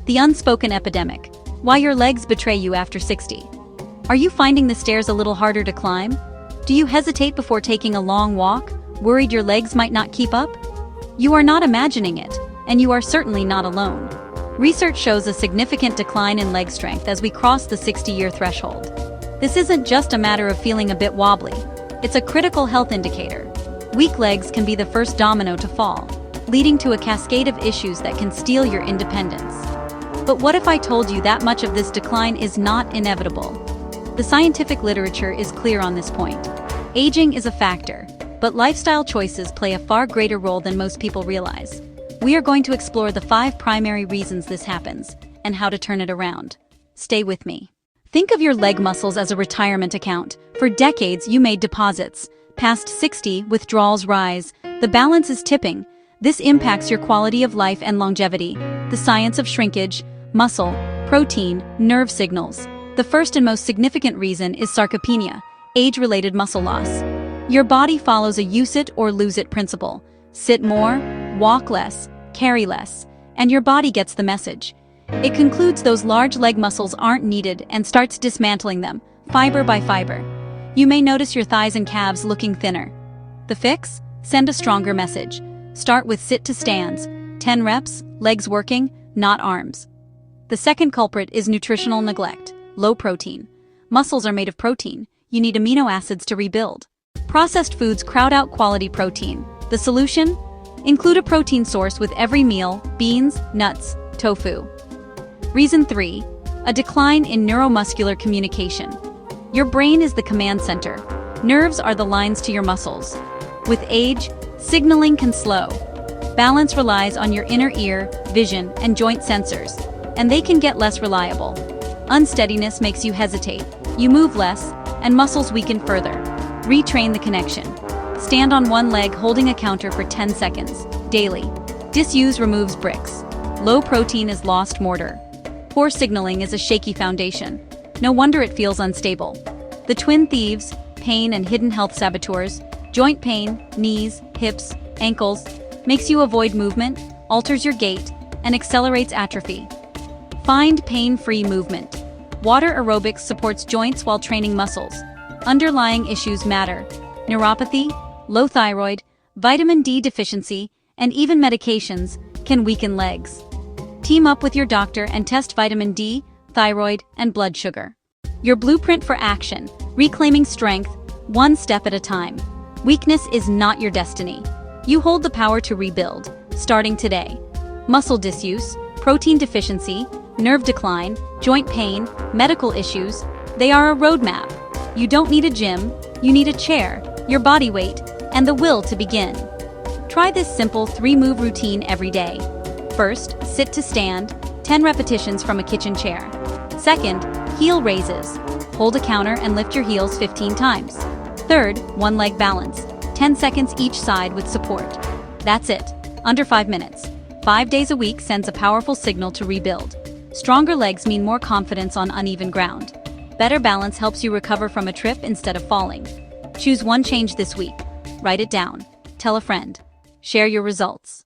The unspoken epidemic. Why your legs betray you after 60. Are you finding the stairs a little harder to climb? Do you hesitate before taking a long walk, worried your legs might not keep up? You are not imagining it, and you are certainly not alone. Research shows a significant decline in leg strength as we cross the 60-year threshold. This isn't just a matter of feeling a bit wobbly. It's a critical health indicator. Weak legs can be the first domino to fall, leading to a cascade of issues that can steal your independence. But what if I told you that much of this decline is not inevitable? The scientific literature is clear on this point. Aging is a factor, but lifestyle choices play a far greater role than most people realize. We are going to explore the 5 primary reasons this happens and how to turn it around. Stay with me. Think of your leg muscles as a retirement account. For decades, you made deposits. Past 60, withdrawals rise. The balance is tipping. This impacts your quality of life and longevity. The science of shrinkage, muscle, protein, nerve signals. The first and most significant reason is sarcopenia, age-related muscle loss. Your body follows a use it or lose it principle. Sit more, walk less, carry less, and your body gets the message. It concludes those large leg muscles aren't needed and starts dismantling them, fiber by fiber. You may notice your thighs and calves looking thinner. The fix? Send a stronger message. Start with sit to stands, 10 reps, legs working, not arms. The second culprit is nutritional neglect, low protein. Muscles are made of protein. You need amino acids to rebuild. Processed foods crowd out quality protein. The solution? Include a protein source with every meal: beans, nuts, tofu. Reason 3. A decline in neuromuscular communication. Your brain is the command center. Nerves are the lines to your muscles. With age, signaling can slow. Balance relies on your inner ear, vision, and joint sensors, and they can get less reliable. Unsteadiness makes you hesitate. You move less, and muscles weaken further. Retrain the connection. Stand on one leg holding a counter for 10 seconds, daily. Disuse removes bricks. Low protein is lost mortar. Poor signaling is a shaky foundation. No wonder it feels unstable. The twin thieves, pain and hidden health saboteurs, joint pain, knees, hips, ankles, makes you avoid movement, alters your gait, and accelerates atrophy. Find pain-free movement. Water aerobics supports joints while training muscles. Underlying issues matter: neuropathy, low thyroid, vitamin D deficiency, and even medications can weaken legs. Team up with your doctor and test vitamin D, thyroid, and blood sugar. Your blueprint for action, reclaiming strength, one step at a time. Weakness is not your destiny. You hold the power to rebuild, starting today. Muscle disuse, protein deficiency, nerve decline, joint pain, medical issues, they are a roadmap. You don't need a gym, you need a chair, your body weight, and the will to begin. Try this simple 3-move routine every day. First, sit to stand, 10 repetitions from a kitchen chair. Second, heel raises. Hold a counter and lift your heels 15 times. Third, one leg balance, 10 seconds each side with support. That's it, under 5 minutes. 5 days a week sends a powerful signal to rebuild. Stronger legs mean more confidence on uneven ground. Better balance helps you recover from a trip instead of falling. Choose one change this week. Write it down. Tell a friend. Share your results.